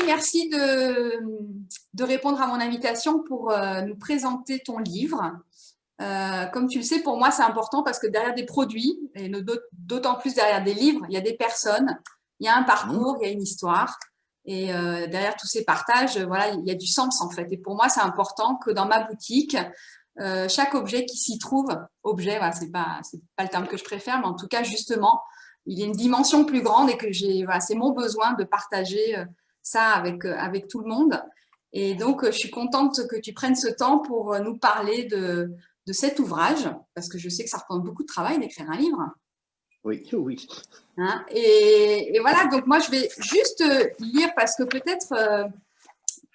merci de répondre à mon invitation pour nous présenter ton livre. Comme tu le sais, pour moi, c'est important parce que derrière des produits, et d'autant plus derrière des livres, il y a des personnes, il y a un parcours, il y a une histoire. Et derrière tous ces partages, voilà, il y a du sens en fait. Et pour moi, c'est important que dans ma boutique, chaque objet qui s'y trouve, objet, voilà, c'est pas le terme que je préfère, mais en tout cas, justement, il y a une dimension plus grande et que voilà, c'est mon besoin de partager ça avec tout le monde. Et donc, je suis contente que tu prennes ce temps pour nous parler de cet ouvrage, parce que je sais que ça reprend beaucoup de travail d'écrire un livre. Oui, oui. Hein, et voilà, donc moi, je vais juste lire parce que peut-être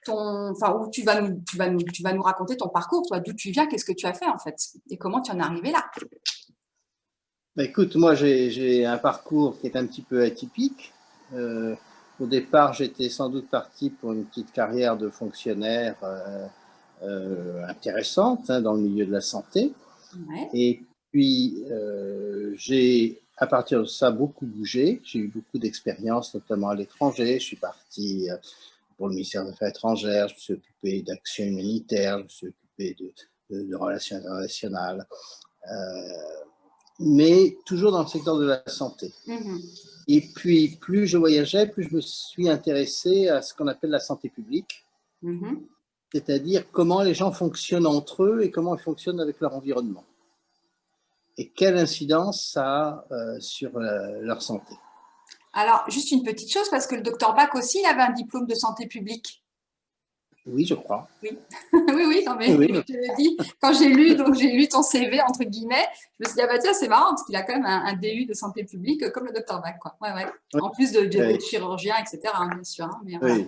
où tu vas nous raconter ton parcours, toi, d'où tu viens, qu'est-ce que tu as fait en fait, et comment tu en es arrivé là. Bah, écoute, moi j'ai un parcours qui est un petit peu atypique. Au départ, j'étais sans doute parti pour une petite carrière de fonctionnaire intéressante dans le milieu de la santé. Ouais. Et puis, j'ai, à partir de ça, beaucoup bougé. J'ai eu beaucoup d'expériences, notamment à l'étranger. Je suis parti pour le ministère des Affaires étrangères, je me suis occupé d'action humanitaire, je me suis occupé de relations internationales, mais toujours dans le secteur de la santé. Et puis, plus je voyageais, plus je me suis intéressé à ce qu'on appelle la santé publique, c'est-à-dire comment les gens fonctionnent entre eux et comment ils fonctionnent avec leur environnement. Et quelle incidence ça a sur leur santé. Alors, juste une petite chose, parce que le docteur Bach aussi, il avait un diplôme de santé publique. Oui, je crois. Oui, oui, non, mais Oui. je te le dis, quand j'ai lu ton CV, entre guillemets, je me suis dit, ah bah tiens, c'est marrant, parce qu'il a quand même un DU de santé publique comme le docteur Bach, quoi. Ouais, ouais. Oui. En plus de chirurgien, etc., hein, bien sûr. Hein, mais voilà. Oui,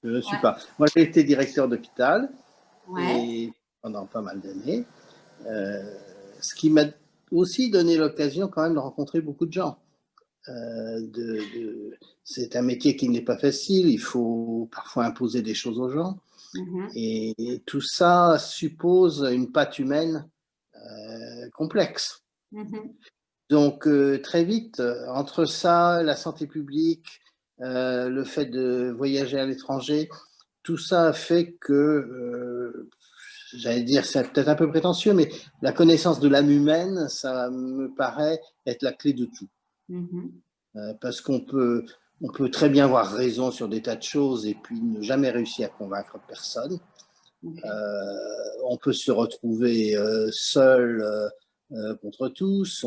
je ne suis pas. Moi, j'ai été directeur d'hôpital Ouais. et pendant pas mal d'années, ce qui m'a aussi donné l'occasion quand même de rencontrer beaucoup de gens. C'est un métier qui n'est pas facile, il faut parfois imposer des choses aux gens. Et tout ça suppose une patte humaine complexe. Donc, très vite, entre ça, la santé publique, le fait de voyager à l'étranger, tout ça fait que, j'allais dire, c'est peut-être un peu prétentieux, mais la connaissance de l'âme humaine, ça me paraît être la clé de tout. Parce qu'on peut très bien avoir raison sur des tas de choses et puis ne jamais réussir à convaincre personne. On peut se retrouver seul contre tous.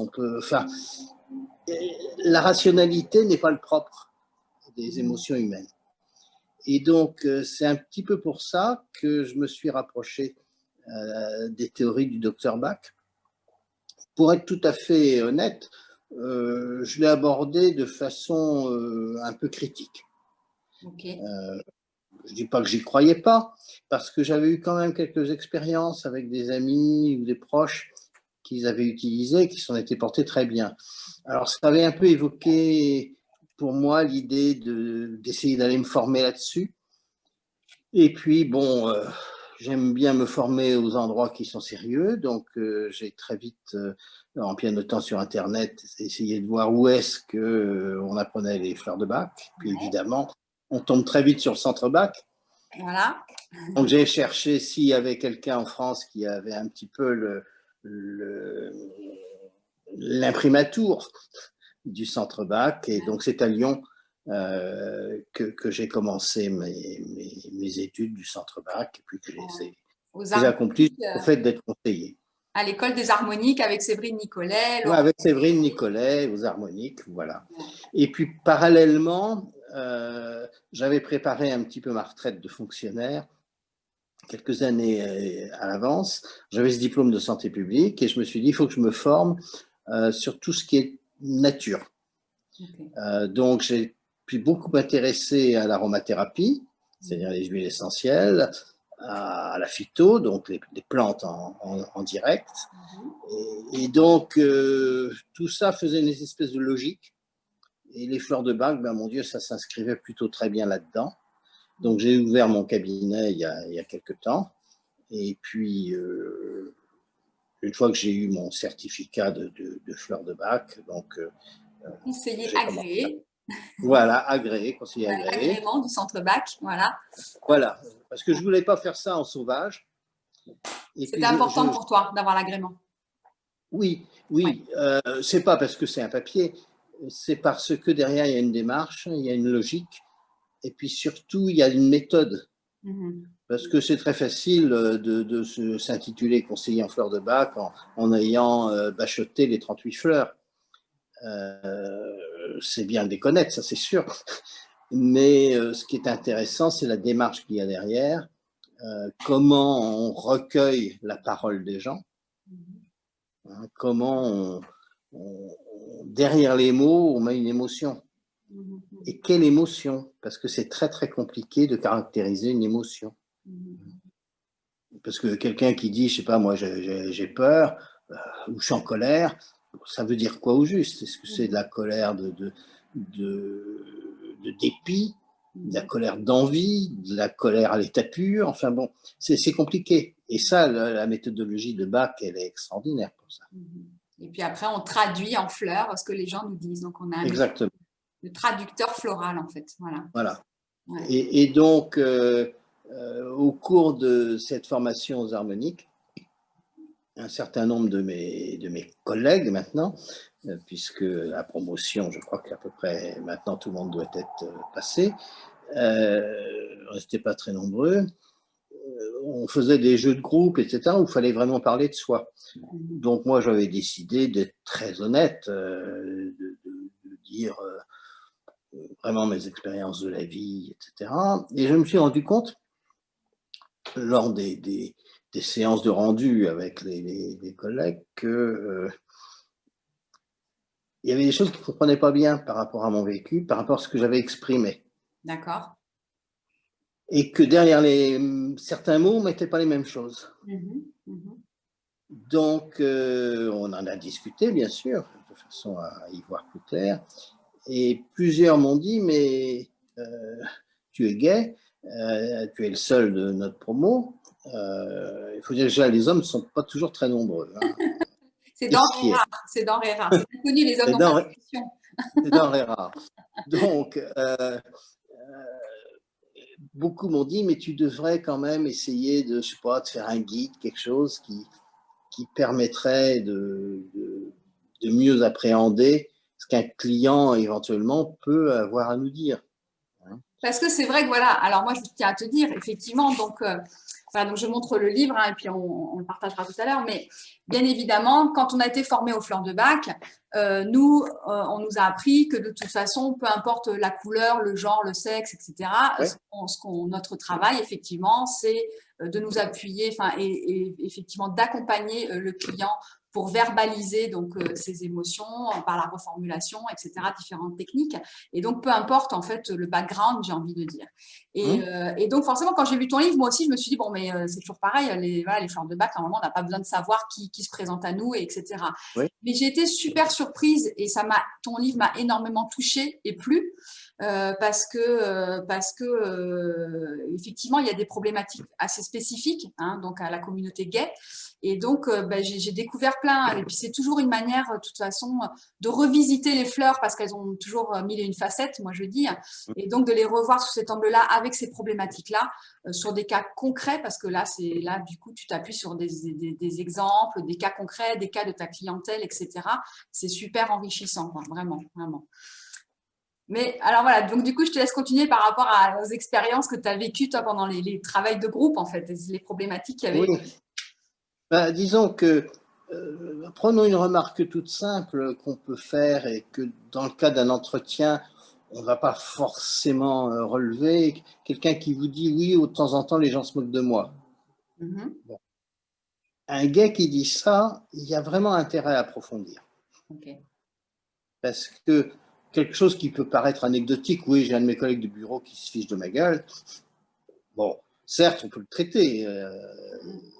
La rationalité n'est pas le propre des émotions humaines. Et donc, c'est un petit peu pour ça que je me suis rapproché des théories du docteur Bach. Pour être tout à fait honnête, je l'ai abordé de façon un peu critique. Je ne dis pas que j'y croyais pas, parce que j'avais eu quand même quelques expériences avec des amis ou des proches qu'ils avaient utilisés, qui s'en étaient portés très bien. Alors, ça avait un peu évoqué pour moi l'idée d'essayer d'aller me former là-dessus. Et puis, bon, j'aime bien me former aux endroits qui sont sérieux, donc j'ai très vite, en pianotant sur Internet, essayé de voir où est-ce qu'on apprenait les fleurs de Bach. Puis évidemment, on tombe très vite sur le centre Bach. Voilà. Donc j'ai cherché s'il y avait quelqu'un en France qui avait un petit peu l'imprimatur du centre Bach, et donc c'est à Lyon que j'ai commencé mes études du centre Bach, et puis que j'ai accompli au fait d'être conseiller. À l'école des harmoniques avec Séverine Nicolet. Ouais, avec Séverine Nicolet, aux harmoniques, voilà. Et puis parallèlement, j'avais préparé un petit peu ma retraite de fonctionnaire quelques années à l'avance. J'avais ce diplôme de santé publique et je me suis dit, il faut que je me forme sur tout ce qui est nature. Donc, j'ai pu beaucoup m'intéresser à l'aromathérapie, c'est-à-dire les huiles essentielles, à la phyto, donc les plantes en direct. Et donc, tout ça faisait une espèce de logique. Et les fleurs de Bach, ben, mon Dieu, ça s'inscrivait plutôt très bien là-dedans. Donc, j'ai ouvert mon cabinet il y a quelques temps. Et puis, une fois que j'ai eu mon certificat de fleurs de Bach, donc, conseiller agréé. Voilà, agréé, conseiller agréé. Agrément du centre bac, voilà. Voilà, parce que je ne voulais pas faire ça en sauvage. Et C'était puis, important pour toi d'avoir l'agrément. oui, Ouais. oui, c'est pas parce que c'est un papier, c'est parce que derrière, il y a une démarche, il y a une logique, et puis surtout, il y a une méthode. Parce que c'est très facile de s'intituler conseiller en fleurs de bac en ayant bachoté les 38 fleurs. C'est bien de les connaître, ça c'est sûr. Mais ce qui est intéressant, c'est la démarche qu'il y a derrière, comment on recueille la parole des gens, hein, comment derrière les mots, on met une émotion. Et quelle émotion? Parce que c'est très très compliqué de caractériser une émotion. Parce que quelqu'un qui dit, je sais pas, moi j'ai peur, ou je suis en colère, ça veut dire quoi au juste? Est-ce que c'est de la colère de dépit, de la colère d'envie, de la colère à l'état pur? Enfin bon, c'est compliqué. Et ça, la méthodologie de Bach, elle est extraordinaire pour ça. Et puis après, on traduit en fleurs ce que les gens nous disent. Donc, on a Exactement. le traducteur floral, en fait. Voilà. Voilà. Ouais. Et donc, au cours de cette formation aux harmoniques, un certain nombre de mes collègues maintenant, puisque la promotion, je crois qu'à peu près maintenant tout le monde doit être passé, restez pas très nombreux, on faisait des jeux de groupe, etc., où il fallait vraiment parler de soi. Donc moi, j'avais décidé d'être très honnête, de dire vraiment mes expériences de la vie, etc. Et je me suis rendu compte, lors des séances de rendu avec les collègues, que il y avait des choses qu'ils ne comprenaient pas bien par rapport à mon vécu, par rapport à ce que j'avais exprimé. D'accord. Et que derrière certains mots, on ne mettait pas les mêmes choses. Donc, on en a discuté, bien sûr, de façon à y voir plus clair. Et plusieurs m'ont dit, mais tu es gay, tu es le seul de notre promo. Il faut dire que déjà, les hommes ne sont pas toujours très nombreux. Hein. C'est denrée rare. C'est denrée rare. C'est connu, les hommes n'ont pas de question. C'est denrée rare. Donc, beaucoup m'ont dit, mais tu devrais quand même essayer de, je sais pas, de faire un guide, quelque chose qui permettrait de mieux appréhender ce qu'un client éventuellement peut avoir à nous dire. Parce que c'est vrai que voilà, alors moi je tiens à te dire, effectivement, donc, voilà, donc je montre le livre hein, et puis on le partagera tout à l'heure, mais bien évidemment, quand on a été formé aux fleurs de bac, nous, on nous a appris que de toute façon, peu importe la couleur, le genre, le sexe, etc., Ouais. notre travail, effectivement, c'est de nous appuyer et effectivement d'accompagner le client pour verbaliser donc ses émotions par la reformulation, etc., différentes techniques. Et donc, peu importe en fait le background, j'ai envie de dire. Et donc, forcément, quand j'ai lu ton livre, moi aussi, je me suis dit, bon, mais c'est toujours pareil, les fleurs de bac, à un moment, on n'a pas besoin de savoir qui se présente à nous, etc. Oui. Mais j'ai été super surprise et ton livre m'a énormément touchée et plu. Parce que effectivement il y a des problématiques assez spécifiques hein, donc à la communauté gay et donc j'ai découvert plein et puis c'est toujours une manière de toute façon de revisiter les fleurs parce qu'elles ont toujours mille et une facettes moi je dis et donc de les revoir sous cet angle-là avec ces problématiques-là sur des cas concrets parce que là du coup tu t'appuies sur des exemples, des cas concrets, des cas de ta clientèle, etc. C'est super enrichissant quoi, vraiment. Mais alors voilà, donc du coup, je te laisse continuer par rapport aux expériences que tu as vécues toi pendant les travails de groupe, en fait, les problématiques qu'il y avait. Oui. Ben, disons que, prenons une remarque toute simple qu'on peut faire et que dans le cas d'un entretien, on ne va pas forcément relever. Quelqu'un qui vous dit oui, de temps en temps, les gens se moquent de moi. Bon. Un gars qui dit ça, il y a vraiment intérêt à approfondir. Okay. Parce que quelque chose qui peut paraître anecdotique, oui, j'ai un de mes collègues de bureau qui se fiche de ma gueule. Bon, certes, on peut le traiter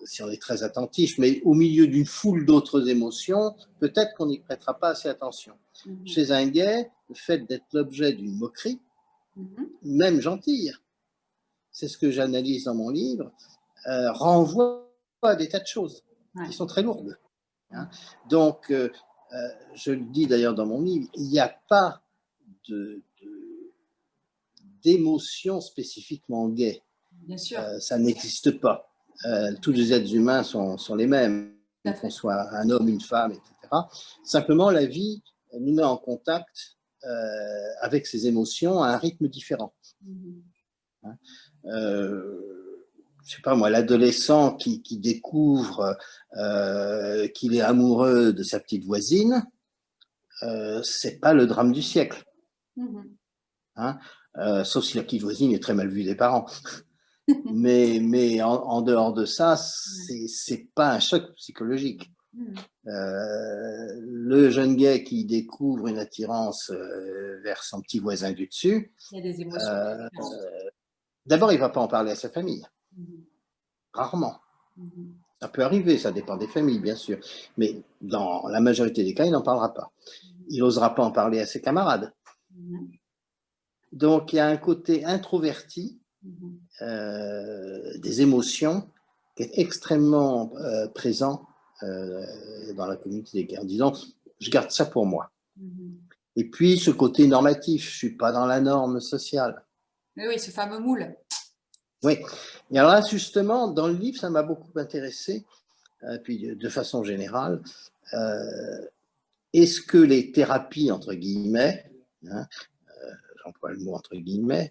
si on est très attentif, mais au milieu d'une foule d'autres émotions, peut-être qu'on n'y prêtera pas assez attention. Chez un gay, le fait d'être l'objet d'une moquerie, même gentille, c'est ce que j'analyse dans mon livre, renvoie à des tas de choses qui sont très lourdes. Hein. Donc, je le dis d'ailleurs dans mon livre, il n'y a pas de d'émotions spécifiquement gays. Bien sûr. Ça n'existe pas. Tous les êtres humains sont les mêmes, qu'on soit un homme, une femme, etc. Simplement, la vie nous met en contact avec ces émotions à un rythme différent. Hein, je sais pas moi, l'adolescent qui découvre qu'il est amoureux de sa petite voisine, c'est pas le drame du siècle. Hein, sauf si la petite voisine est très mal vue des parents. mais en dehors de ça, c'est pas un choc psychologique. Le jeune gay qui découvre une attirance vers son petit voisin du dessus, il y a des émotions. D'abord, il ne va pas en parler à sa famille. Rarement. Ça peut arriver, ça dépend des familles, bien sûr. Mais dans la majorité des cas, il n'en parlera pas. Il n'osera pas en parler à ses camarades. Donc, il y a un côté introverti des émotions qui est extrêmement présent dans la communauté des gays, en disant « je garde ça pour moi ». Et puis, ce côté normatif, je ne suis pas dans la norme sociale. Oui, ce fameux moule. Oui. Et alors là, justement, dans le livre, ça m'a beaucoup intéressé, puis de façon générale, est-ce que les thérapies, entre guillemets, hein, j'emploie le mot entre guillemets,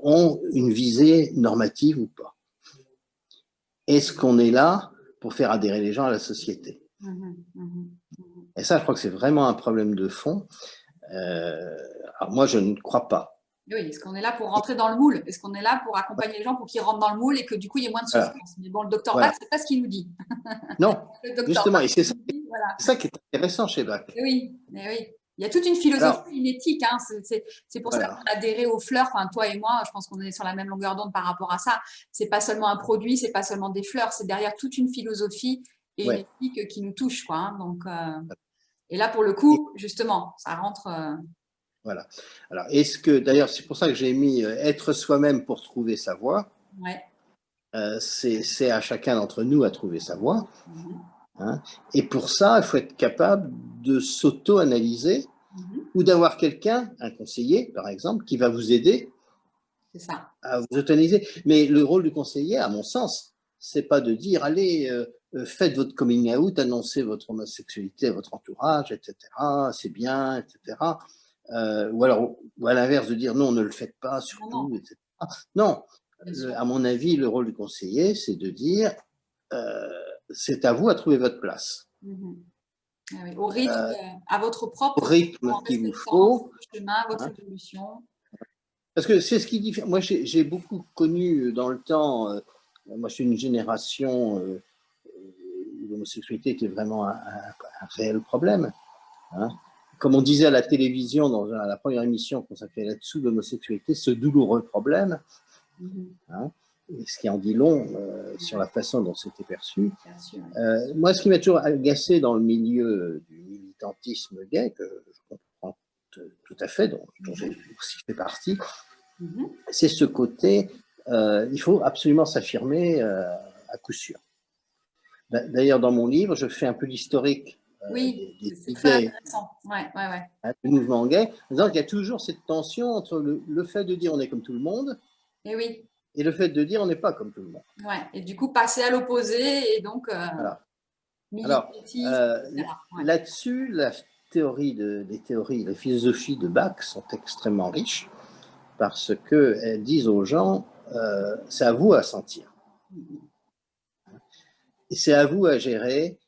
ont une visée normative ou pas? Est-ce qu'on est là pour faire adhérer les gens à la société? Et ça, je crois que c'est vraiment un problème de fond. Alors moi, je ne crois pas. Oui, est-ce qu'on est là pour rentrer dans le moule? Est-ce qu'on est là pour accompagner les gens pour qu'ils rentrent dans le moule et que du coup, il y ait moins de souffrance? Mais bon, le docteur Bach, c'est pas ce qu'il nous dit. Non, justement, Bach, et c'est ça qui est intéressant chez Bach. Oui, mais oui. Il y a toute une philosophie, une éthique. Hein. C'est pour ça qu'on a adhéré aux fleurs. Enfin, toi et moi, je pense qu'on est sur la même longueur d'onde par rapport à ça. C'est pas seulement un produit, c'est pas seulement des fleurs, c'est derrière toute une philosophie et une éthique qui nous touche, quoi. Hein. Donc, et là, pour le coup, justement, ça rentre. Voilà. Alors, est-ce que, d'ailleurs, c'est pour ça que j'ai mis être soi-même pour trouver sa voie. Ouais. C'est à chacun d'entre nous à trouver sa voie. Hein. Et pour ça, il faut être capable de s'auto-analyser ou d'avoir quelqu'un, un conseiller par exemple, qui va vous aider à vous auto-analyser. Mais le rôle du conseiller, à mon sens, c'est pas de dire allez, faites votre coming out, annoncez votre homosexualité à votre entourage, etc. C'est bien, etc. Ou alors, ou à l'inverse, de dire non, ne le faites pas, surtout, etc. Non, à mon avis, le rôle du conseiller, c'est de dire c'est à vous à trouver votre place. Oui, au rythme, à votre propre rythme qu'il vous faut, votre chemin, votre évolution. Parce que c'est ce qui diffère. Moi, j'ai beaucoup connu dans le temps, moi je suis une génération où l'homosexualité était vraiment un réel problème. Hein. Comme on disait à la télévision dans la première émission consacrée là-dessous, l'homosexualité, ce douloureux problème. Hein, ce qui en dit long sur la façon dont c'était perçu. Moi, ce qui m'a toujours agacé dans le milieu du militantisme gay, que je comprends tout à fait, dont j'ai aussi fait partie, c'est ce côté, il faut absolument s'affirmer à coup sûr. D'ailleurs, dans mon livre, je fais un peu l'historique des idées du mouvement gay, en disant qu'il y a toujours cette tension entre le fait de dire on est comme tout le monde, et le fait de dire on n'est pas comme tout le monde. Ouais, et du coup, passer à l'opposé et donc voilà. Alors, là-dessus, les théories, les philosophies de Bach sont extrêmement riches parce qu'elles disent aux gens, c'est à vous à sentir. Et c'est à vous à gérer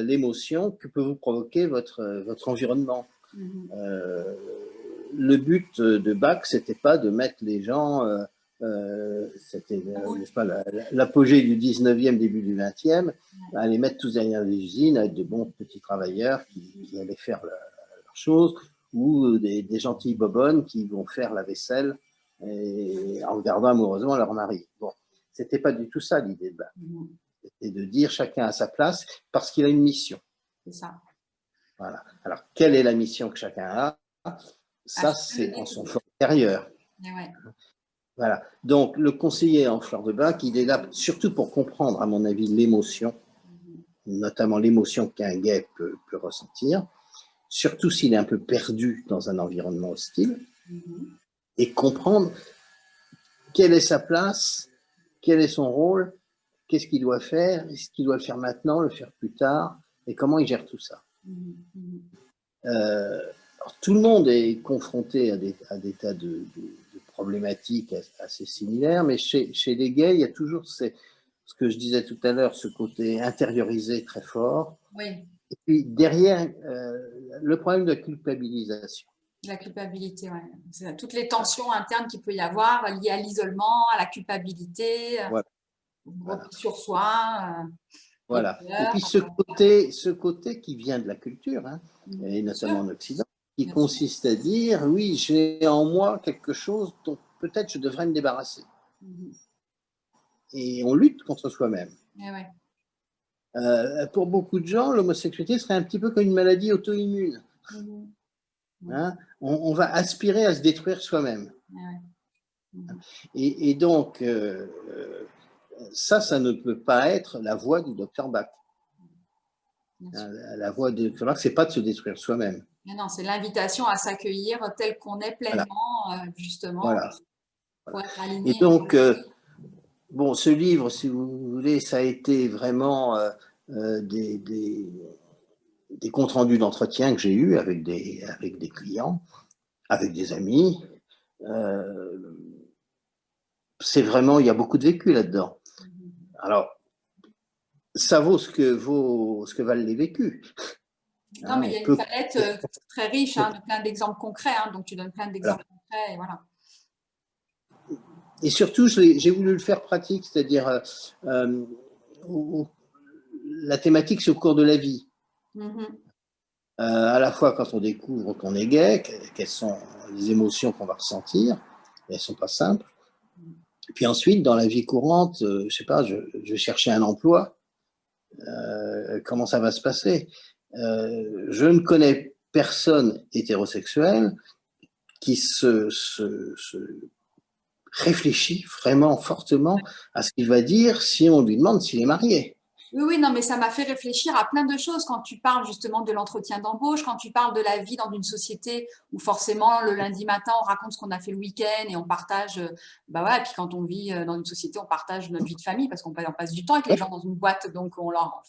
l'émotion que peut vous provoquer votre environnement. Le but de Bach, c'était pas de mettre les gens... c'était l'apogée du 19e, début du 20e, à les mettre tous derrière les usines, à être de bons petits travailleurs qui allaient faire leurs choses, ou des gentils bobonnes qui vont faire la vaisselle en regardant amoureusement leur mari. Bon, c'était pas du tout ça l'idée de Bach. C'était de dire chacun à sa place parce qu'il a une mission. C'est ça. Voilà. Alors, quelle est la mission que chacun a? Ça, c'est en son fort intérieur. Voilà. Donc, le conseiller en fleur de Bach, il est là surtout pour comprendre, à mon avis, l'émotion, notamment l'émotion qu'un gay peut ressentir, surtout s'il est un peu perdu dans un environnement hostile. et comprendre quelle est sa place, quel est son rôle, qu'est-ce qu'il doit faire, est-ce qu'il doit le faire maintenant, le faire plus tard, et comment il gère tout ça. Alors, tout le monde est confronté à des tas de problématiques assez similaires, mais chez les gays, il y a toujours ce que je disais tout à l'heure, ce côté intériorisé très fort. Oui. Et puis derrière, le problème de la culpabilisation. La culpabilité, oui. C'est toutes les tensions internes qu'il peut y avoir liées à l'isolement, à la culpabilité, Voilà. repli sur soi. Voilà. Peur, Et puis ce côté qui vient de la culture, hein, et notamment en Occident, qui consiste à dire, oui, j'ai en moi quelque chose dont peut-être je devrais me débarrasser. Et on lutte contre soi-même. Ouais. Pour beaucoup de gens, l'homosexualité serait un petit peu comme une maladie auto-immune. Hein, on va aspirer à se détruire soi-même. Et donc, ça ne peut pas être la voie du docteur Bach. La voie du docteur Bach, ce n'est pas de se détruire soi-même. Non, c'est l'invitation à s'accueillir tel qu'on est pleinement, voilà. Justement, voilà. Pour être aligné. Et donc, bon, ce livre, si vous voulez, ça a été vraiment des comptes rendus d'entretien que j'ai eus avec des clients, avec des amis. C'est vraiment, il y a beaucoup de vécu là-dedans. Alors, ça vaut ce que valent les vécus. Non, mais il y a une palette très riche, hein, de plein d'exemples concrets. Hein, donc, tu donnes plein d'exemples concrets. Et voilà. Et surtout, j'ai voulu le faire pratique, c'est-à-dire la thématique, c'est au cours de la vie. À la fois quand on découvre qu'on est gay, quelles sont les émotions qu'on va ressentir, et elles ne sont pas simples. Et puis ensuite, dans la vie courante, je ne sais pas, je vais chercher un emploi, comment ça va se passer? Je ne connais personne hétérosexuel qui se réfléchit vraiment fortement à ce qu'il va dire si on lui demande s'il est marié. Oui, non, mais ça m'a fait réfléchir à plein de choses quand tu parles justement de l'entretien d'embauche, quand tu parles de la vie dans une société où forcément le lundi matin on raconte ce qu'on a fait le week-end et on partage, bah ouais, et puis quand on vit dans une société on partage notre vie de famille parce qu'on passe du temps avec les gens dans une boîte, donc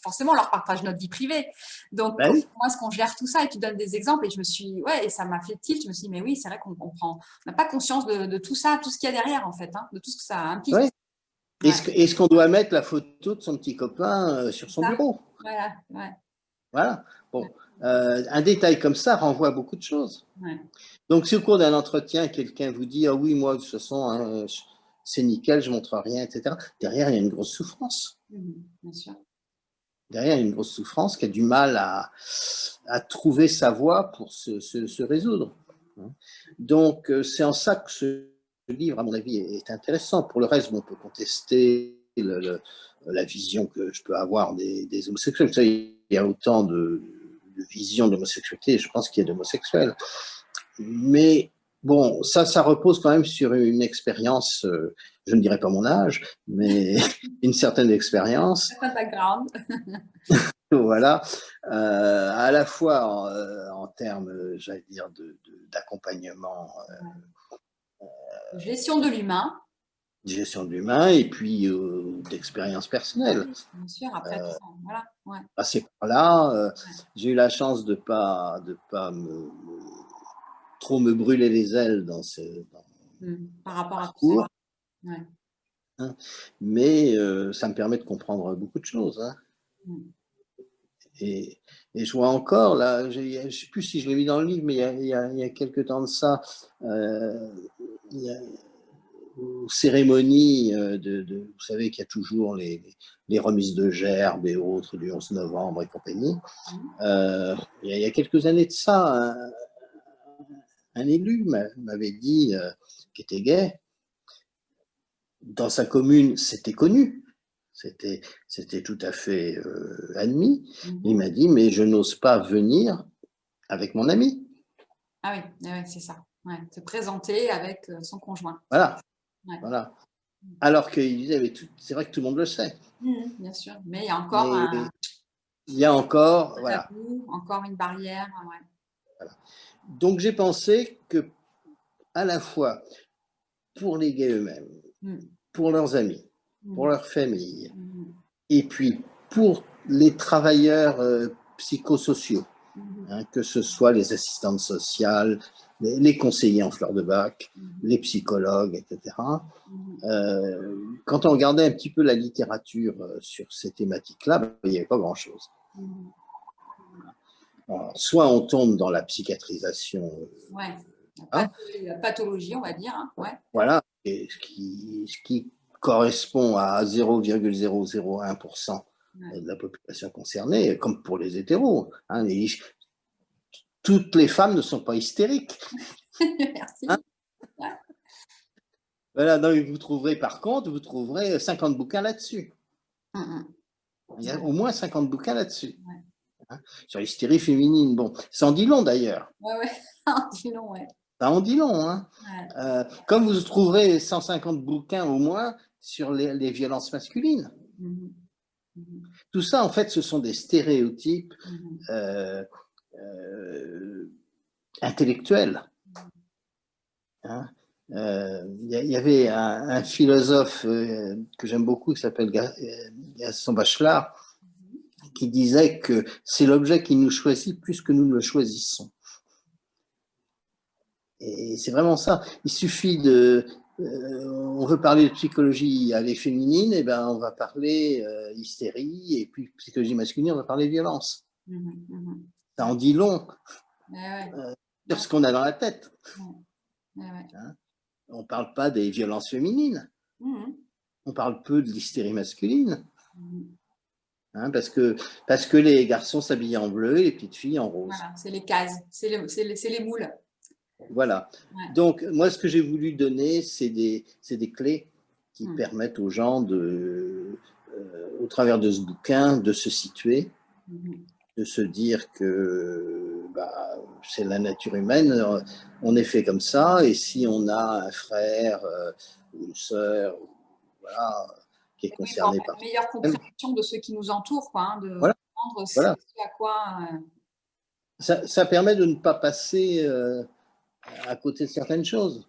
forcément on leur partage notre vie privée. Donc comment est-ce qu'on gère tout ça? Et tu donnes des exemples et et ça m'a fait tilt, je me suis dit mais oui, c'est vrai qu'on n'a pas conscience de tout ça, tout ce qu'il y a derrière en fait, hein, de tout ce que ça implique. Ouais. Est-ce qu'on doit mettre la photo de son petit copain sur son bureau? Voilà. Voilà. Bon, un détail comme ça renvoie à beaucoup de choses. Donc, si au cours d'un entretien, quelqu'un vous dit « Ah oui, moi, de toute façon, hein, c'est nickel, je ne montre rien, etc. » Derrière, il y a une grosse souffrance. Bien sûr. Derrière, il y a une grosse souffrance qui a du mal à trouver sa voie pour se résoudre. Donc, c'est en ça que ce livre, à mon avis, est intéressant. Pour le reste, on peut contester la vision que je peux avoir des homosexuels. Vous savez, il y a autant de visions d'homosexualité, je pense qu'il y a d'homosexuels. Mais bon, ça repose quand même sur une expérience, je ne dirais pas mon âge, mais une certaine expérience. Un background. Voilà, à la fois en termes, j'allais dire, d'accompagnement. Gestion de l'humain. Gestion de l'humain et puis d'expérience personnelle. Oui, bien sûr, après tout ça, voilà. Passer par là, j'ai eu la chance de pas trop me brûler les ailes dans ce par rapport parcours. À tout ça. Hein, mais ça me permet de comprendre beaucoup de choses. Hein. Et je vois encore, là, je ne sais plus si je l'ai mis dans le livre, mais il y a quelques temps de ça, il y a aux cérémonies vous savez qu'il y a toujours les remises de gerbes et autres du 11 novembre et compagnie. Il y a quelques années de ça, un élu m'avait dit, qui était gay, dans sa commune, c'était connu, c'était tout à fait admis. Il m'a dit, mais je n'ose pas venir avec mon ami. Ah oui, c'est ça. Se présenter avec son conjoint. Voilà. Voilà. Alors qu'il disait, c'est vrai que tout le monde le sait. Bien sûr, mais il y a encore il y a encore, voilà. Tabou, encore une barrière. Voilà. Donc j'ai pensé que à la fois pour les gays eux-mêmes, Mm. pour leurs amis, pour Mm. leur famille, Mm. et puis pour les travailleurs psychosociaux, Mm. hein, que ce soit les assistantes sociales, les conseillers en fleurs de bac, Mm. les psychologues, etc. Mm. Quand on regardait un petit peu la littérature sur ces thématiques-là, ben, il n'y avait pas grand-chose. Mm. Alors, soit on tombe dans la psychiatrisation, Ouais. hein, La pathologie, on va dire. Hein. Ouais. voilà, et ce qui correspond à 0,001% de la population concernée, comme pour les hétéros. Hein, toutes les femmes ne sont pas hystériques. Merci. Hein, Ouais. voilà, donc vous trouverez par contre, vous trouverez 50 bouquins là-dessus. Mm. Il y a au moins 50 bouquins là-dessus. Ouais. Hein, sur l'hystérie féminine. Bon, ça en dit long d'ailleurs. Ouais, ouais. Dis non, ouais. Ça en dit long. Hein. Ouais. Comme vous trouverez 150 bouquins au moins sur les violences masculines. Mm. Mm. Tout ça, en fait, ce sont des stéréotypes Mm. intellectuels. Hein. Y avait un philosophe que j'aime beaucoup qui s'appelle Gaston Bachelard, qui disait que c'est l'objet qui nous choisit plus que nous ne le choisissons. Et c'est vraiment ça. Il suffit de... on veut parler de psychologie à les féminines, et ben on va parler hystérie, et puis psychologie masculine, on va parler violence. Ça en dit long sur ce qu'on a dans la tête. Hein, on ne parle pas des violences féminines. On parle peu de l'hystérie masculine. Hein, parce que les garçons s'habillent en bleu et les petites filles en rose. Voilà, c'est les cases, c'est les moules. Voilà. Ouais. Donc, moi, ce que j'ai voulu donner, c'est des clés qui permettent aux gens, au travers de ce bouquin, de se situer, de se dire que bah, c'est la nature humaine, on est fait comme ça, et si on a un frère ou une sœur, voilà, qui est concerné par une meilleure compréhension de ceux qui nous entourent, quoi, hein, de voilà. comprendre Voilà. ce à quoi. Ça permet de ne pas passer à côté de certaines choses.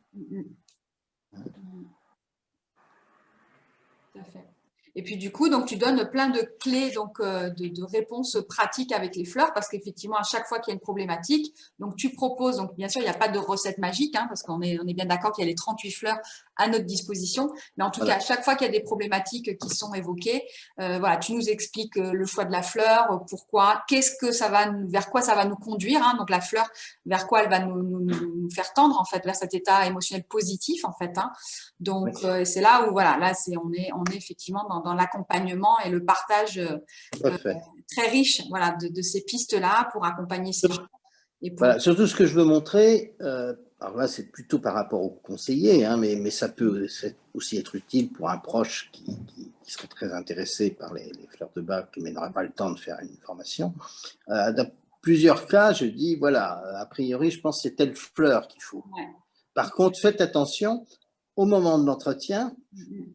Tout à fait. Et puis du coup, donc tu donnes plein de clés donc de réponses pratiques avec les fleurs, parce qu'effectivement à chaque fois qu'il y a une problématique, donc tu proposes, donc bien sûr il n'y a pas de recette magique, hein, parce qu'on est bien d'accord qu'il y a les 38 fleurs à notre disposition, mais en tout cas à chaque fois qu'il y a des problématiques qui sont évoquées, voilà, tu nous expliques le choix de la fleur, pourquoi, qu'est-ce que ça va, vers quoi ça va nous conduire, hein, donc la fleur, vers quoi elle va nous faire tendre en fait, vers cet état émotionnel positif en fait, hein. Donc c'est là où voilà, là on est effectivement dans l'accompagnement et le partage très riche, voilà, de ces pistes-là pour accompagner ces gens. Et pour... Voilà, surtout ce que je veux montrer, alors là c'est plutôt par rapport aux conseillers, hein, mais ça peut aussi être utile pour un proche qui serait très intéressé par les fleurs de bac mais n'aurait pas le temps de faire une formation. Dans plusieurs cas, je dis, voilà, a priori je pense que c'est telle fleur qu'il faut. Ouais. Par contre, faites attention, au moment de l'entretien,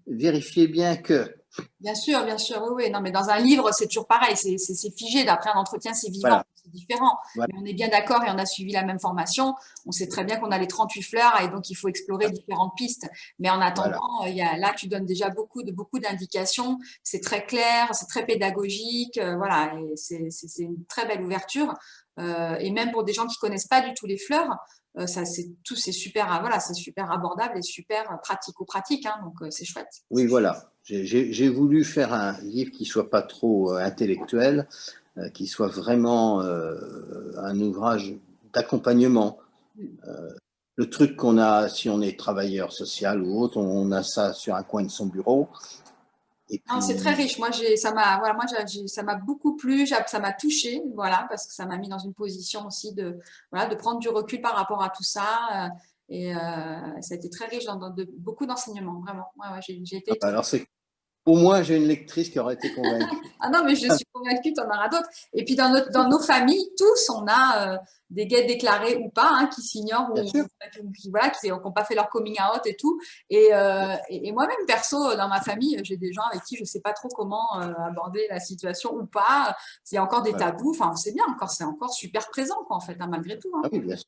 vérifiez bien que... Bien sûr, oui, oui. Non, mais dans un livre, c'est toujours pareil, c'est figé. D'après un entretien, c'est vivant, voilà. C'est différent. Voilà. Mais on est bien d'accord et on a suivi la même formation. On sait très bien qu'on a les 38 fleurs et donc il faut explorer différentes pistes. Mais en attendant, voilà. Là, tu donnes déjà beaucoup d'indications. C'est très clair, c'est très pédagogique. Voilà, et c'est une très belle ouverture. Et même pour des gens qui connaissent pas du tout les fleurs, c'est super, voilà, c'est super abordable et super pratico-pratique, hein, donc c'est chouette. Oui, voilà. J'ai voulu faire un livre qui soit pas trop intellectuel, qui soit vraiment un ouvrage d'accompagnement. Le truc qu'on a, si on est travailleur social ou autre, on a ça sur un coin de son bureau. Puis... C'est très riche. Moi, ça m'a beaucoup plu, ça m'a touchée, voilà, parce que ça m'a mis dans une position aussi de prendre du recul par rapport à tout ça. Et ça a été très riche dans beaucoup d'enseignements, vraiment. Ouais, j'ai été... Alors, au moins, j'ai une lectrice qui aurait été convaincue. Ah non, mais je suis convaincue, tu en auras d'autres. Et puis, dans nos familles, tous, on a des gays déclarés ou pas, hein, qui s'ignorent ou qui n'ont pas fait leur coming out et tout. Et moi-même, perso, dans ma famille, j'ai des gens avec qui je ne sais pas trop comment aborder la situation ou pas. Il y a encore des tabous. Enfin, c'est bien, c'est encore super présent, quoi, en fait, hein, malgré tout. Hein. Ah oui, bien sûr.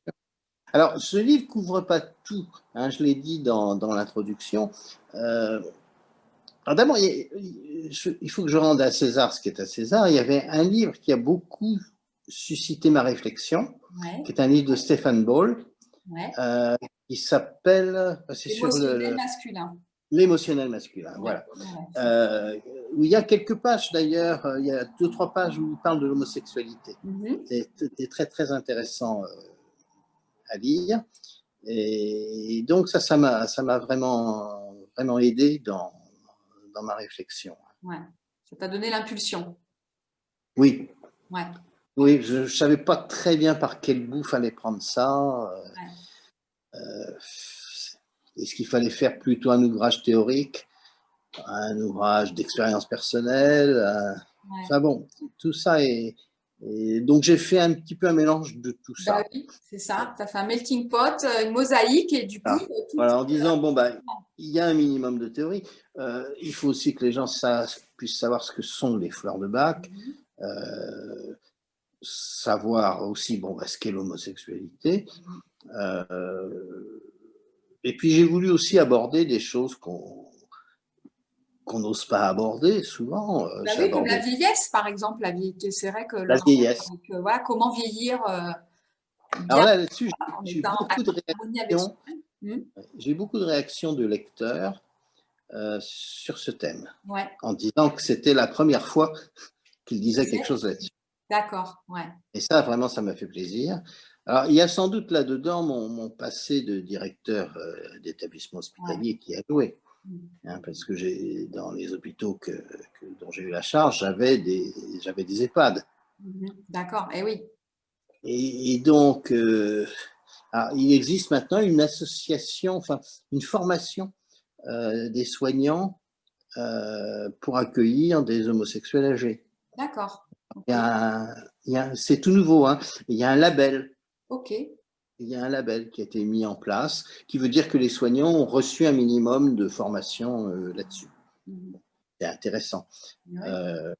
Alors, ce livre ne couvre pas tout, hein, je l'ai dit dans l'introduction. Alors d'abord, il faut que je rende à César ce qui est à César. Il y avait un livre qui a beaucoup suscité ma réflexion, Ouais, qui est un livre de Stephen Ball, ouais. euh, qui s'appelle, c'est sur Émotionnel masculin. l'émotionnel masculin, Ouais, voilà. ouais, Où il y a quelques pages d'ailleurs, il y a 2-3 pages où il parle de l'homosexualité. Mhm. C'est très très intéressant à lire. Et donc ça m'a vraiment, vraiment aidé dans ma réflexion. Ouais. Ça t'a donné l'impulsion. Oui, Ouais, oui, je ne savais pas très bien par quel bout fallait prendre ça. ouais, Est-ce qu'il fallait faire plutôt un ouvrage théorique, un ouvrage d'expérience personnelle? ouais. Enfin bon, tout ça donc j'ai fait un petit peu un mélange de tout Bah ça. oui, c'est ça. Tu as fait un melting pot, une mosaïque, et du coup, Ah, tout. voilà, en disant, bon, bah, il y a un minimum de théorie. Il faut aussi que les gens puissent savoir ce que sont les fleurs de bac, euh, savoir aussi bon, bah, ce qu'est l'homosexualité. Et puis j'ai voulu aussi aborder des choses qu'on n'ose pas aborder souvent. Bah J'ai oui, comme la abordé vieillesse, par exemple. La vieillesse, c'est vrai que le la rapport vieillesse. avec, voilà, comment vieillir Alors bien là, là-dessus, en j'ai eu étant en beaucoup de harmonie avec réactions. soi-même. Hmm. J'ai eu beaucoup de réactions de lecteurs sur ce thème, Ouais, en disant que c'était la première fois qu'ils disaient quelque chose là-dessus. d'accord, ouais. Et ça, vraiment, ça m'a fait plaisir. Alors, il y a sans doute là-dedans mon passé de directeur d'établissement Ouais. hospitalier qui a joué. Hmm. Hein, parce que dans les hôpitaux dont j'ai eu la charge, j'avais des EHPAD. Mhm. D'accord, eh oui. Et donc, il existe maintenant une association, enfin, une formation des soignants pour accueillir des homosexuels âgés. D'accord, Il y ok. a c'est tout nouveau, hein. Il y a un label. Ok. Il y a un label qui a été mis en place, qui veut dire que les soignants ont reçu un minimum de formation là-dessus. Mhm. C'est intéressant. Ouais. Euh,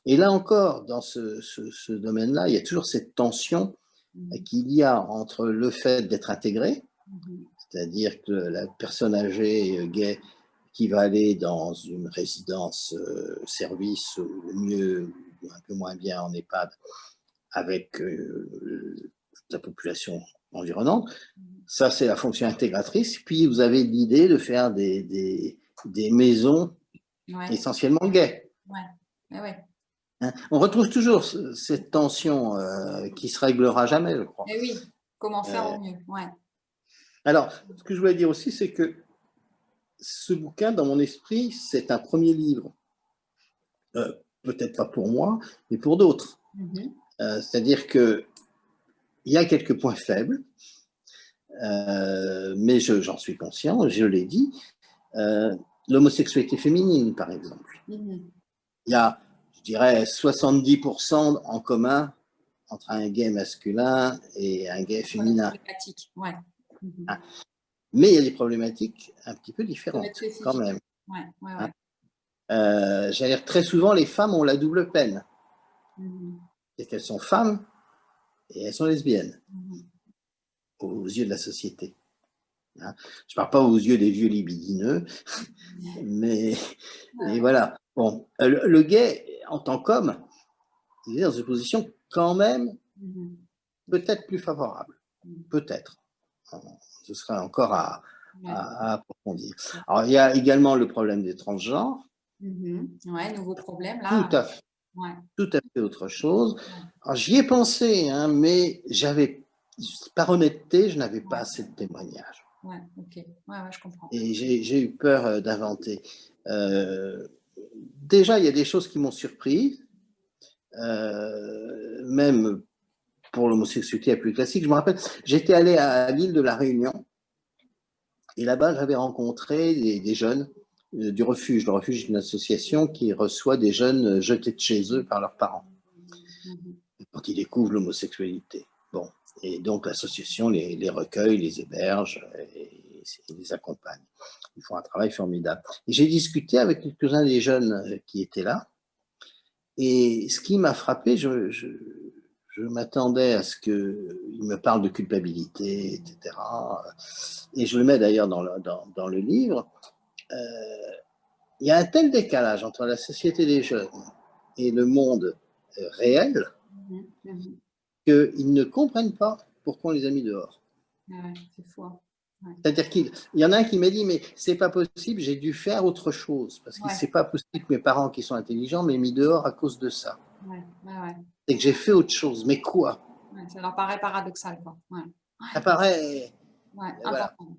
et là encore, dans ce domaine-là, il y a toujours cette tension Mhm. qu'il y a entre le fait d'être intégré, Mhm. c'est-à-dire que la personne âgée gay qui va aller dans une résidence service, le mieux ou un peu moins bien en EHPAD, avec la population environnante. Ça, c'est la fonction intégratrice. Puis, vous avez l'idée de faire des maisons Ouais, essentiellement gays. ouais, eh ouais. Hein. On retrouve toujours cette tension qui se réglera jamais, je crois. Eh oui, comment faire Euh, au mieux, ouais. alors, ce que je voulais dire aussi, c'est que ce bouquin, dans mon esprit, c'est un premier livre. Peut-être pas pour moi, mais pour d'autres. Mhm. C'est-à-dire qu'il y a quelques points faibles, mais j'en suis conscient, je l'ai dit. Euh, L'homosexualité féminine, par exemple. Mhm. Il y a, je dirais, 70% en commun entre un gay masculin et un gay Ouais, féminin. problématique, ouais. Mhm. Hein. Mais il y a des problématiques un petit peu Ça va être différentes, quand spécifique. même. Ouais, ouais, Hein. ouais. J'allais dire, très souvent, les femmes ont la double peine. Mhm. C'est qu'elles sont femmes et elles sont lesbiennes, Mhm. aux yeux de la société. Hein. Je ne parle pas aux yeux des vieux libidineux, mais et Ouais. voilà. Bon, le gay, en tant qu'homme, il est dans une position quand même Mhm. peut-être plus favorable. Mhm. Peut-être. Ce sera encore Ouais. à approfondir. Alors, il y a également le problème des transgenres, Mhm. Ouais, nouveau problème tout là. à fait, Ouais. tout à fait autre chose. Ouais. Alors, j'y ai pensé, hein, mais par honnêteté, je n'avais pas Ouais. assez de témoignages. Ouais. Ok. Ouais, ouais, je comprends. Et j'ai eu peur d'inventer. Euh, Déjà, il y a des choses qui m'ont surpris, même pour l'homosexualité la plus classique. Je me rappelle, j'étais allé à l'île de la Réunion et là-bas, j'avais rencontré des jeunes du refuge. Le refuge est une association qui reçoit des jeunes jetés de chez eux par leurs parents Mhm. quand ils découvrent l'homosexualité. Bon, et donc l'association les recueille, les héberge et les accompagne. Ils font un travail formidable. Et j'ai discuté avec quelques-uns des jeunes qui étaient là. Et ce qui m'a frappé, je je m'attendais à ce qu'il me parle de culpabilité, etc. Et je le mets d'ailleurs dans le livre. Il y a un tel décalage entre la société des jeunes et le monde réel qu'ils ne comprennent pas pourquoi on les a mis dehors. Ouais, c'est fou. Ouais. C'est-à-dire qu'il y en a un qui m'a dit, mais c'est pas possible, j'ai dû faire autre chose, parce que c'est pas possible que mes parents qui sont intelligents m'aient mis dehors à cause de ça. Et que j'ai fait autre chose, mais quoi? Ça leur paraît paradoxal, quoi. Ça paraît… Voilà. Important.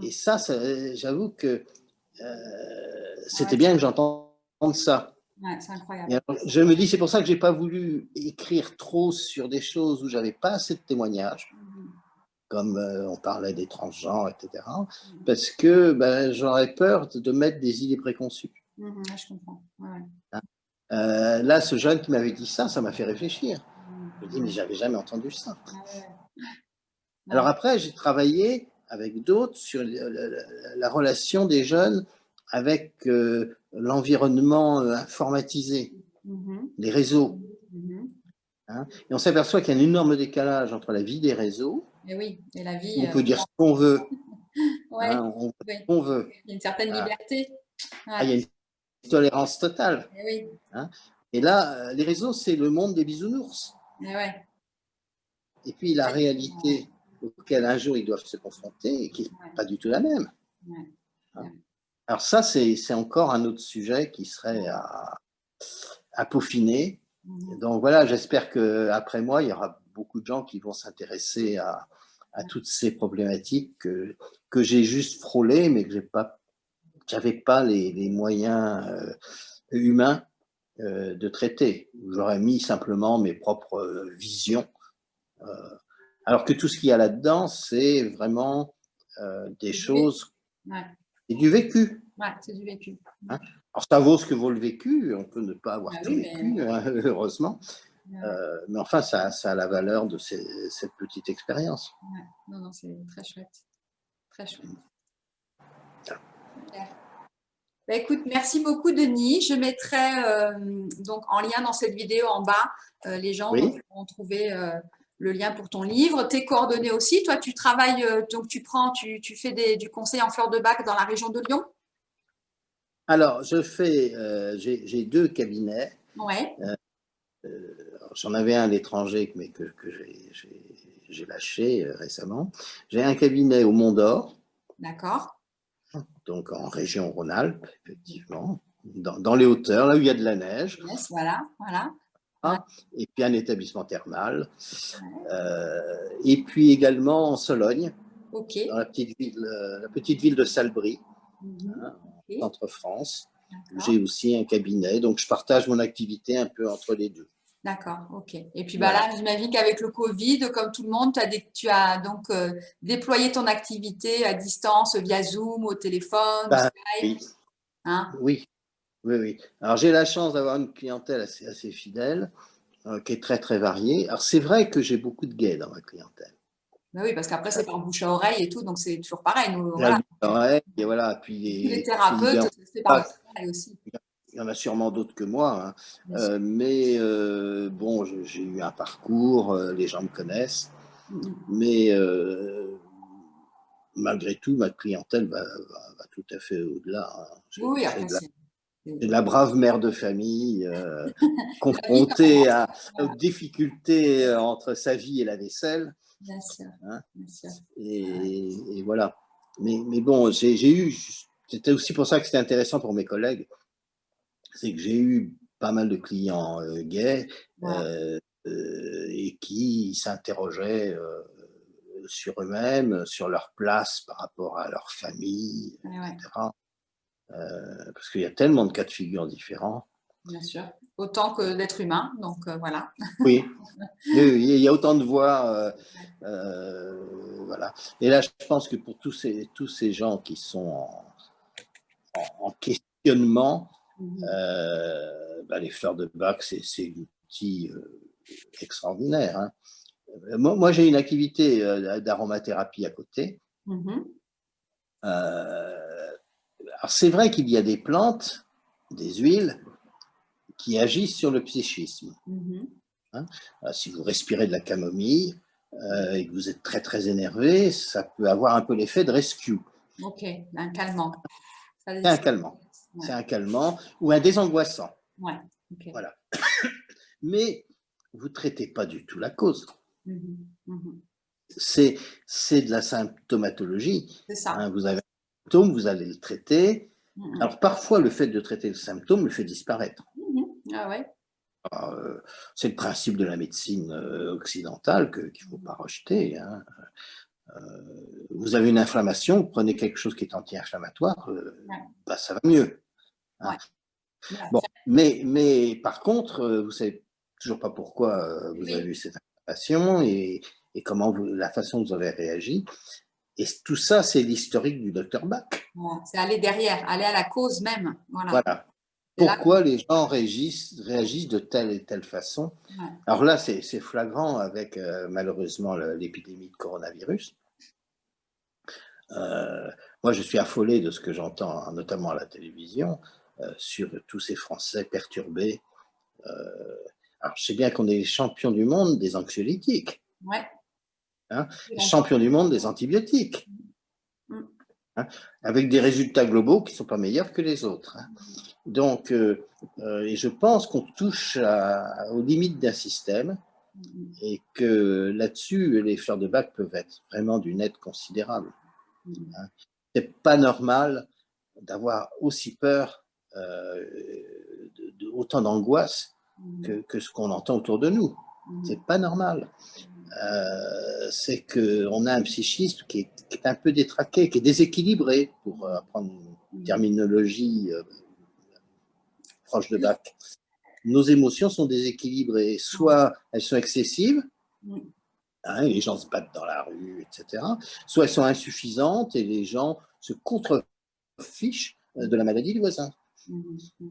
Et ça j'avoue que c'était bien que j'entende ça. C'est incroyable. Alors, je me dis, c'est pour ça que j'ai pas voulu écrire trop sur des choses où j'avais pas assez de témoignages, comme on parlait des transgenres, etc. Parce que j'aurais peur de mettre des idées préconçues. Je comprends. Là, ce jeune qui m'avait dit ça m'a fait réfléchir. Je me dis, mais j'avais jamais entendu ça. Alors après, j'ai travaillé avec d'autres sur la relation des jeunes avec l'environnement informatisé, les réseaux. Et on s'aperçoit qu'il y a un énorme décalage entre la vie des réseaux, et la vie, on peut dire ce qu'on veut, on veut ce qu'on veut. Il y a une certaine liberté. Il y a une tolérance totale. Et là, les réseaux, c'est le monde des bisounours. Et puis la réalité auquel un jour ils doivent se confronter, et qui n'est pas du tout la même. Alors ça, c'est encore un autre sujet qui serait à peaufiner. Donc voilà, j'espère qu'après moi, il y aura beaucoup de gens qui vont s'intéresser à toutes ces problématiques que j'ai juste frôlées, mais que j'avais pas les moyens humains de traiter. J'aurais mis simplement mes propres visions. Alors que tout ce qu'il y a là-dedans, c'est vraiment des choses… C'est du vécu. C'est du vécu. Alors, ça vaut ce que vaut le vécu. On peut ne pas avoir tout vécu, heureusement. Mais enfin, ça a la valeur de cette petite expérience. Non, c'est très chouette. Très chouette. Écoute, merci beaucoup, Denis. Je mettrai donc en lien dans cette vidéo en bas, les gens vont trouver le lien pour ton livre, tes coordonnées aussi. Toi, tu travailles, donc tu fais du conseil en fleurs de bac dans la région de Lyon? Alors, j'ai 2 cabinets. J'en avais un à l'étranger, mais que j'ai lâché récemment. J'ai un cabinet au Mont d'Or. D'accord. Donc en région Rhône-Alpes, effectivement, dans les hauteurs, là où il y a de la neige. Voilà. Et puis un établissement thermal. Et puis également en Sologne, dans la petite ville de Salbris, en centre-France. J'ai aussi un cabinet, donc je partage mon activité un peu entre les deux. D'accord, ok. Et puis là, j'imagine qu'avec le Covid, comme tout le monde, tu as donc déployé ton activité à distance via Zoom, au téléphone, Skype. Oui. Alors j'ai la chance d'avoir une clientèle assez fidèle, qui est très très variée. Alors c'est vrai que j'ai beaucoup de gays dans ma clientèle. Oui, parce qu'après c'est par bouche à oreille et tout, donc c'est toujours pareil. Et voilà. Puis les thérapeutes, c'est par bouche à oreille aussi. Il y en a sûrement d'autres que moi, mais bon, j'ai eu un parcours, les gens me connaissent, mais malgré tout, ma clientèle va tout à fait au-delà. Oui, après c'est de la brave mère de famille, confrontée aux difficultés entre sa vie et la vaisselle. Bien sûr. Et voilà. Mais bon, c'était aussi pour ça que c'était intéressant pour mes collègues, c'est que j'ai eu pas mal de clients gays et qui s'interrogeaient sur eux-mêmes, sur leur place par rapport à leur famille, etc. Parce qu'il y a tellement de cas de figure différents. Bien sûr, autant que d'êtres humains, donc voilà. Oui, il y a autant de voix, voilà. Et là, je pense que pour tous ces gens qui sont en questionnement, les fleurs de bac, c'est un outil extraordinaire. Moi, j'ai une activité d'aromathérapie à côté. Alors, c'est vrai qu'il y a des plantes, des huiles, qui agissent sur le psychisme. hein. Si vous respirez de la camomille et que vous êtes très très énervé, ça peut avoir un peu l'effet de rescue. Ok, un calmant. C'est un calmant. Ouais. C'est un calmant ou un désangoissant. Ouais, ok. Voilà. Mais vous ne traitez pas du tout la cause. C'est de la symptomatologie. C'est ça. Hein, vous avez un symptôme, vous allez le traiter. Alors parfois, le fait de traiter le symptôme le fait disparaître. Ah ouais. C'est le principe de la médecine occidentale qu'il ne faut pas rejeter. Hein. Vous avez une inflammation, vous prenez quelque chose qui est anti-inflammatoire, bah, ça va mieux. Hein. Ouais. Bon, mais par contre, vous ne savez toujours pas pourquoi vous avez eu cette inflammation et comment la façon dont vous avez réagi. Et tout ça, c'est l'historique du docteur Bach. Ouais, c'est aller derrière, aller à la cause même. Voilà. Pourquoi les gens réagissent de telle et telle façon. Ouais. Alors là, c'est flagrant avec malheureusement l'épidémie de coronavirus. Moi, je suis affolé de ce que j'entends, notamment à la télévision, sur tous ces Français perturbés. Alors, je sais bien qu'on est les champions du monde des anxiolytiques. Ouais. Hein, champions du monde des antibiotiques. Hein, avec des résultats globaux qui ne sont pas meilleurs que les autres. Hein. Donc, et je pense qu'on touche aux limites d'un système et que là-dessus, les fleurs de bac peuvent être vraiment d'une aide considérable. Hein. C'est pas normal d'avoir aussi peur, autant d'angoisse que ce qu'on entend autour de nous. C'est pas normal. C'est qu'on a un psychisme qui est un peu détraqué, qui est déséquilibré, pour apprendre une terminologie proche de Bach. Nos émotions sont déséquilibrées. Soit elles sont excessives, hein, et les gens se battent dans la rue, etc. Soit elles sont insuffisantes et les gens se contrefichent de la maladie du voisin.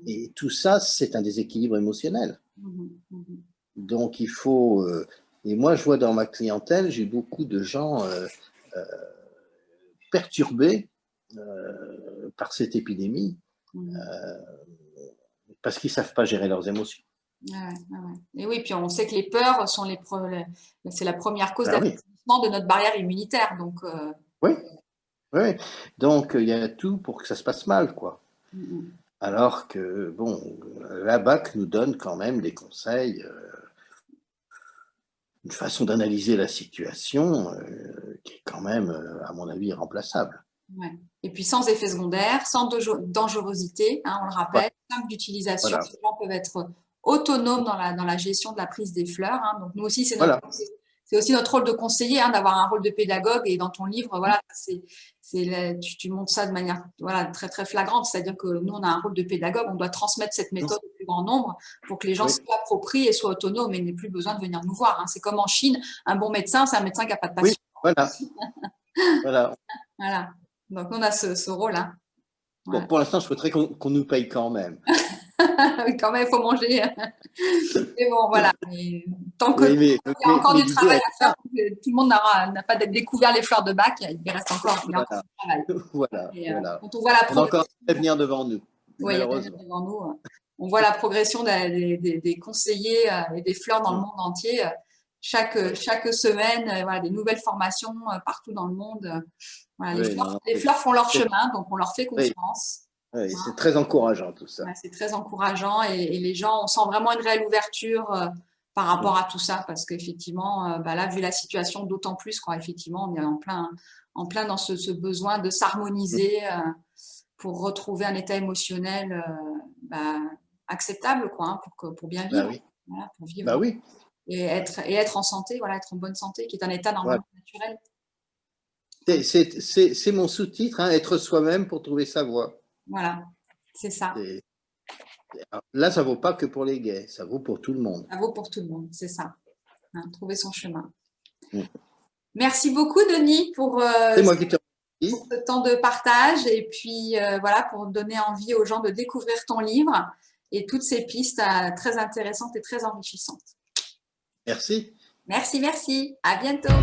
Et tout ça, c'est un déséquilibre émotionnel. Donc il faut... et moi, je vois dans ma clientèle, j'ai beaucoup de gens perturbés par cette épidémie parce qu'ils ne savent pas gérer leurs émotions. Et oui, puis on sait que les peurs sont c'est la première cause d'affaiblissement de notre barrière immunitaire. Donc, oui. Donc il y a tout pour que ça se passe mal, quoi. Alors que, bon, la BAC nous donne quand même des conseils, une façon d'analyser la situation qui est quand même, à mon avis, irremplaçable. Ouais. Et puis sans effet secondaire, sans dangerosité, hein, on le rappelle, simple d'utilisation. Les gens peuvent être autonomes dans la gestion de la prise des fleurs. Hein. Donc nous aussi, c'est aussi notre rôle de conseiller, hein, d'avoir un rôle de pédagogue. Et dans ton livre, voilà, tu montres ça de manière très très flagrante. C'est-à-dire que nous, on a un rôle de pédagogue, on doit transmettre cette méthode au plus grand nombre pour que les gens s'y approprient et soient autonomes et n'aient plus besoin de venir nous voir. Hein. C'est comme en Chine, un bon médecin, c'est un médecin qui n'a pas de patient. Oui, voilà. Voilà. Donc, on a ce rôle-là. Voilà. Bon, pour l'instant, je souhaiterais qu'on nous paye quand même. Oui, quand même, il faut manger. Mais bon, voilà. Mais tant que il y a encore du travail à faire, tout le monde n'a pas découvert les fleurs de Bach, il reste encore, du travail. Voilà. Quand on voit la progression, on a encore un avenir devant nous. Oui, malheureusement. Devant nous. On voit la progression des conseillers et des fleurs dans le monde entier. Chaque semaine, voilà, des nouvelles formations partout dans le monde. Voilà, les fleurs font leur chemin, donc on leur fait confiance. Oui, c'est très encourageant tout ça. Ouais, c'est très encourageant et les gens, on sent vraiment une réelle ouverture par rapport à tout ça parce qu'effectivement, là, vu la situation, d'autant plus, quoi, effectivement, on est en plein dans ce besoin de s'harmoniser pour retrouver un état émotionnel acceptable, quoi, hein, pour bien vivre. Voilà, pour vivre. Oui. Et être en santé, voilà, être en bonne santé, qui est un état normalement naturel. C'est mon sous-titre, hein, être soi-même pour trouver sa voie. Voilà, c'est ça. Là, ça ne vaut pas que pour les gays, ça vaut pour tout le monde. Ça vaut pour tout le monde, c'est ça. Hein, trouver son chemin. Merci beaucoup, Denis, pour ce temps de partage et puis voilà, pour donner envie aux gens de découvrir ton livre et toutes ces pistes très intéressantes et très enrichissantes. Merci. Merci. À bientôt.